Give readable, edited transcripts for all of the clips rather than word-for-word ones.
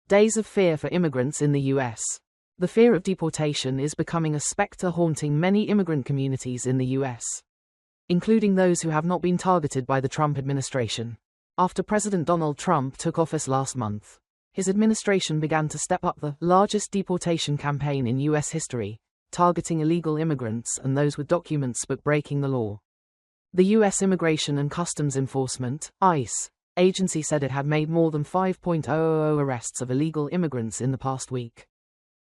Days of fear for immigrants in the U.S. The fear of deportation is becoming a specter haunting many immigrant communities in the U.S., including those who have not been targeted by the Trump administration. After President Donald Trump took office last month, his administration began to step up the largest deportation campaign in U.S. history, targeting illegal immigrants and those with documents but breaking the law. The U.S. Immigration and Customs Enforcement (ICE) agency said it had made more than 5,000 arrests of illegal immigrants in the past week.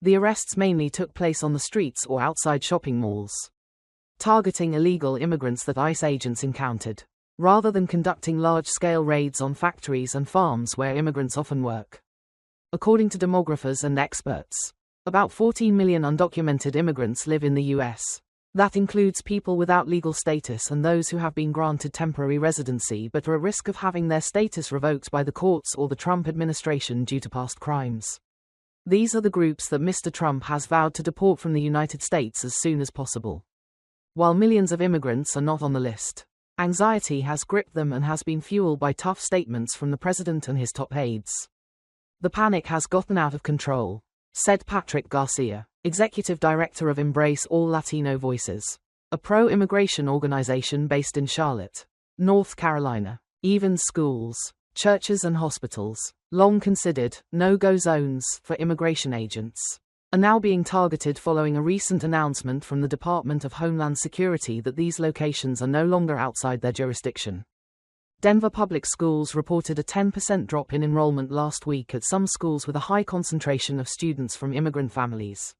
The arrests mainly took place on the streets or outside shopping malls, targeting illegal immigrants that ICE agents encountered, rather than conducting large-scale raids on factories and farms where immigrants often work. According to demographers and experts, about 14 million undocumented immigrants live in the U.S. That includes people without legal status and those who have been granted temporary residency but are at risk of having their status revoked by the courts or the Trump administration due to past crimes. These are the groups that Mr. Trump has vowed to deport from the United States as soon as possible. While millions of immigrants are not on the list, anxiety has gripped them and has been fueled by tough statements from the president and his top aides. The panic has gotten out of control, said Patrick Garcia, executive director of Embrace All Latino Voices, a pro-immigration organization based in Charlotte, North Carolina. Even schools, churches and hospitals, long considered no-go zones for immigration agents, are now being targeted following a recent announcement from the Department of Homeland Security that these locations are no longer outside their jurisdiction. Denver Public Schools reported a 10% drop in enrollment last week at some schools with a high concentration of students from immigrant families.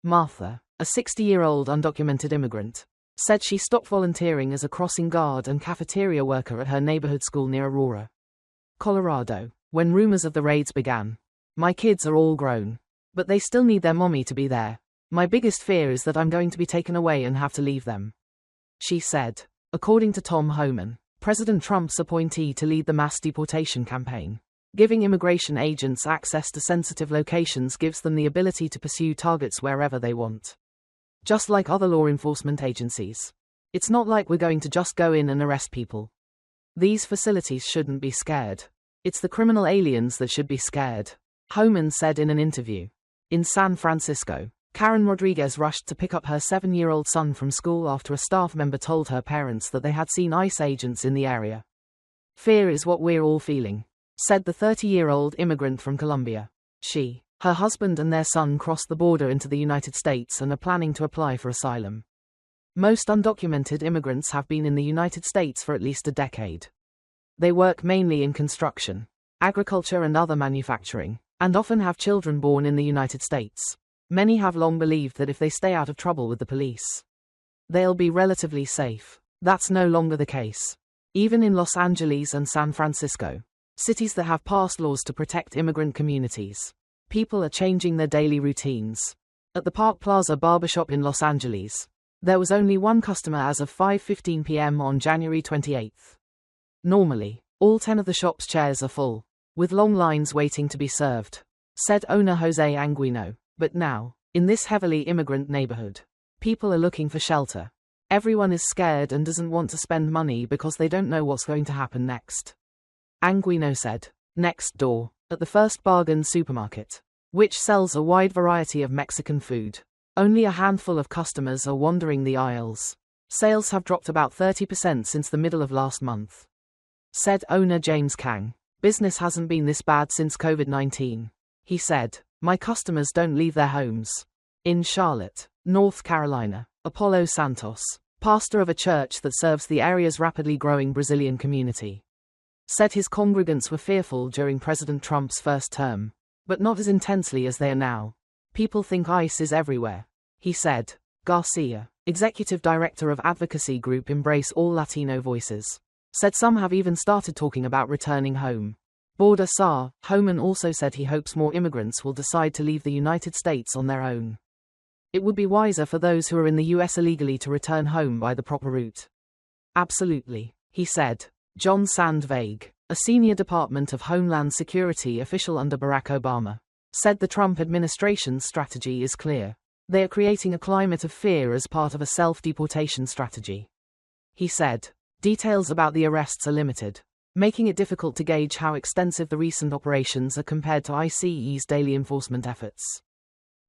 Martha, a 60-year-old undocumented immigrant, said she stopped volunteering as a crossing guard and cafeteria worker at her neighborhood school near Aurora, Colorado, when rumors of the raids began. "My kids are all grown, but they still need their mommy to be there. My biggest fear is that I'm going to be taken away and have to leave them," she said. According to Tom Homan, President Trump's appointee to lead the mass deportation campaign, giving immigration agents access to sensitive locations gives them the ability to pursue targets wherever they want. Just like other law enforcement agencies, it's not like we're going to just go in and arrest people. These facilities shouldn't be scared. It's the criminal aliens that should be scared, Homan said in an interview. In San Francisco, Karen Rodriguez rushed to pick up her 7-year-old son from school after a staff member told her parents that they had seen ICE agents in the area. "Fear is what we're all feeling," said the 30-year-old immigrant from Colombia. She, her husband and their son crossed the border into the United States and are planning to apply for asylum. Most undocumented immigrants have been in the United States for at least a decade. They work mainly in construction, agriculture and other manufacturing, and often have children born in the United States. Many have long believed that if they stay out of trouble with the police, they'll be relatively safe. That's no longer the case. Even in Los Angeles and San Francisco, cities that have passed laws to protect immigrant communities, people are changing their daily routines. At the Park Plaza barbershop in Los Angeles, there was only one customer as of 5:15 p.m. on January 28. Normally, all 10 of the shop's chairs are full, with long lines waiting to be served, said owner Jose Anguino. But now, in this heavily immigrant neighborhood, people are looking for shelter. Everyone is scared and doesn't want to spend money because they don't know what's going to happen next, Anguino said. Next door, at the First Bargain supermarket, which sells a wide variety of Mexican food, only a handful of customers are wandering the aisles. Sales have dropped about 30% since the middle of last month, said owner James Kang. Business hasn't been this bad since COVID-19, he said. My customers don't leave their homes. In Charlotte, North Carolina, Apollo Santos, pastor of a church that serves the area's rapidly growing Brazilian community, said his congregants were fearful during President Trump's first term, but not as intensely as they are now. People think ICE is everywhere, he said. Garcia, executive director of advocacy group Embrace All Latino Voices, said some have even started talking about returning home. Border SA, Homan also said he hopes more immigrants will decide to leave the United States on their own. It would be wiser for those who are in the U.S. illegally to return home by the proper route. Absolutely, he said. John Sandveig, a senior Department of Homeland Security official under Barack Obama, said the Trump administration's strategy is clear. They are creating a climate of fear as part of a self-deportation strategy. He said, details about the arrests are limited. making it difficult to gauge how extensive the recent operations are compared to ICE's daily enforcement efforts.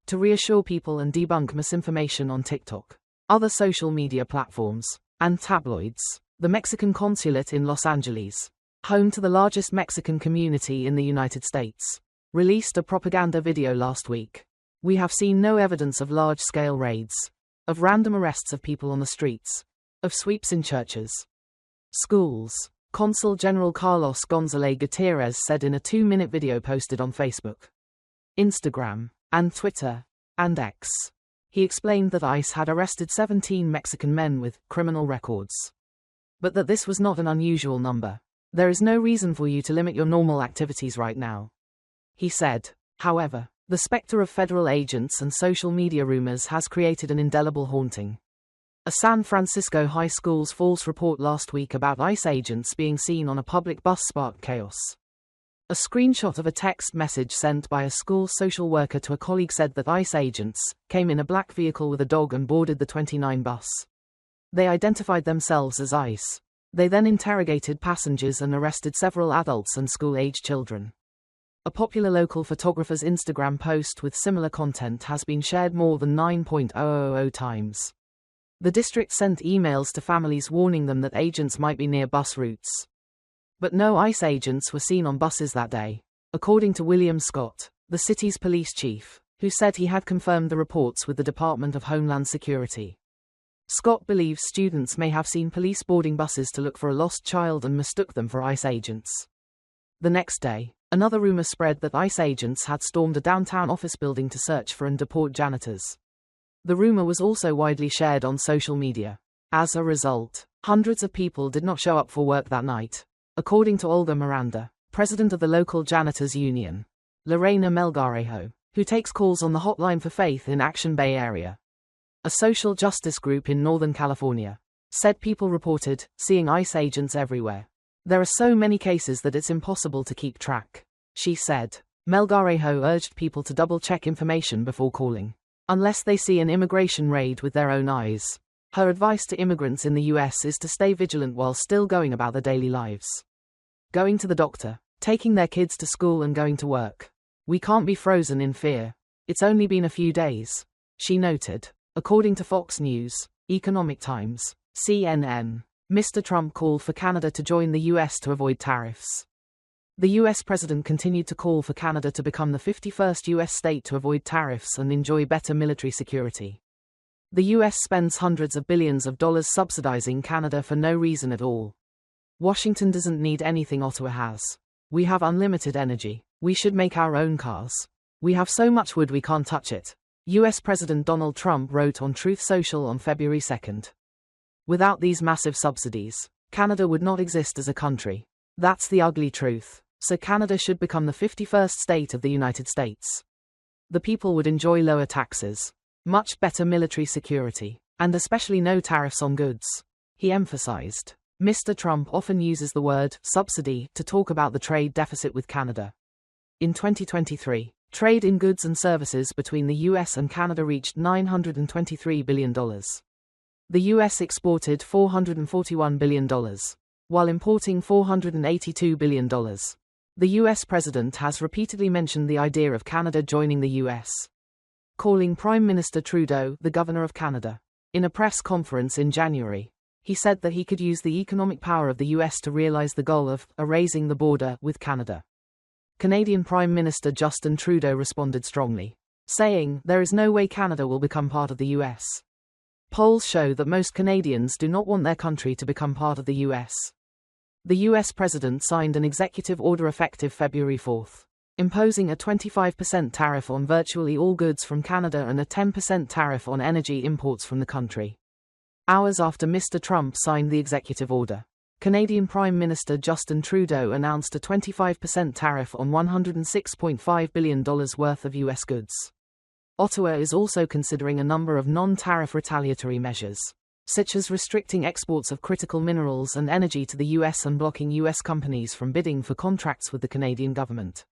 To reassure people and debunk misinformation on TikTok, other social media platforms, and tabloids, the Mexican consulate in Los Angeles, home to the largest Mexican community in the United States, released a propaganda video last week. We have seen no evidence of large-scale raids, of random arrests of people on the streets, of sweeps in churches, schools, Consul General Carlos González Gutiérrez said in a 2-minute video posted on Facebook, Instagram, and Twitter, and X. He explained that ICE had arrested 17 Mexican men with criminal records, but that this was not an unusual number. There is no reason for you to limit your normal activities right now, he said. However, the specter of federal agents and social media rumors has created an indelible haunting. A San Francisco high school's false report last week about ICE agents being seen on a public bus sparked chaos. A screenshot of a text message sent by a school social worker to a colleague said that ICE agents came in a black vehicle with a dog and boarded the 29 bus. They identified themselves as ICE. They then interrogated passengers and arrested several adults and school-age children. A popular local photographer's Instagram post with similar content has been shared more than 9,000 times. The district sent emails to families warning them that agents might be near bus routes. But no ICE agents were seen on buses that day, according to William Scott, the city's police chief, who said he had confirmed the reports with the Department of Homeland Security. Scott believes students may have seen police boarding buses to look for a lost child and mistook them for ICE agents. The next day, another rumor spread that ICE agents had stormed a downtown office building to search for and deport janitors. The rumor was also widely shared on social media. As a result, hundreds of people did not show up for work that night, according to Olga Miranda, president of the local janitors union, Lorena Melgarejo, who takes calls on the Hotline for Faith in Action Bay Area, a social justice group in Northern California, said people reported seeing ICE agents everywhere. There are so many cases that it's impossible to keep track, she said. Melgarejo urged people to double-check information before calling, unless they see an immigration raid with their own eyes. Her advice to immigrants in the US is to stay vigilant while still going about their daily lives. Going to the doctor, taking their kids to school and going to work. We can't be frozen in fear. It's only been a few days, she noted. According to Fox News, Economic Times, CNN, Mr. Trump called for Canada to join the US to avoid tariffs. The US president continued to call for Canada to become the 51st US state to avoid tariffs and enjoy better military security. The US spends hundreds of billions of dollars subsidizing Canada for no reason at all. Washington doesn't need anything Ottawa has. We have unlimited energy. We should make our own cars. We have so much wood we can't touch it, US President Donald Trump wrote on Truth Social on February 2. Without these massive subsidies, Canada would not exist as a country. That's the ugly truth. So Canada should become the 51st state of the United States. The people would enjoy lower taxes, much better military security, and especially no tariffs on goods, he emphasized. Mr. Trump often uses the word subsidy to talk about the trade deficit with Canada. In 2023, trade in goods and services between the US and Canada reached $923 billion. The US exported $441 billion, while importing $482 billion. The US president has repeatedly mentioned the idea of Canada joining the US, calling Prime Minister Trudeau the Governor of Canada. In a press conference in January, he said that he could use the economic power of the US to realize the goal of erasing the border with Canada. Canadian Prime Minister Justin Trudeau responded strongly, saying, "There is no way Canada will become part of the US." Polls show that most Canadians do not want their country to become part of the US. The US president signed an executive order effective February 4, imposing a 25% tariff on virtually all goods from Canada and a 10% tariff on energy imports from the country. Hours after Mr. Trump signed the executive order, Canadian Prime Minister Justin Trudeau announced a 25% tariff on $106.5 billion worth of US goods. Ottawa is also considering a number of non-tariff retaliatory measures, such as restricting exports of critical minerals and energy to the US and blocking US companies from bidding for contracts with the Canadian government.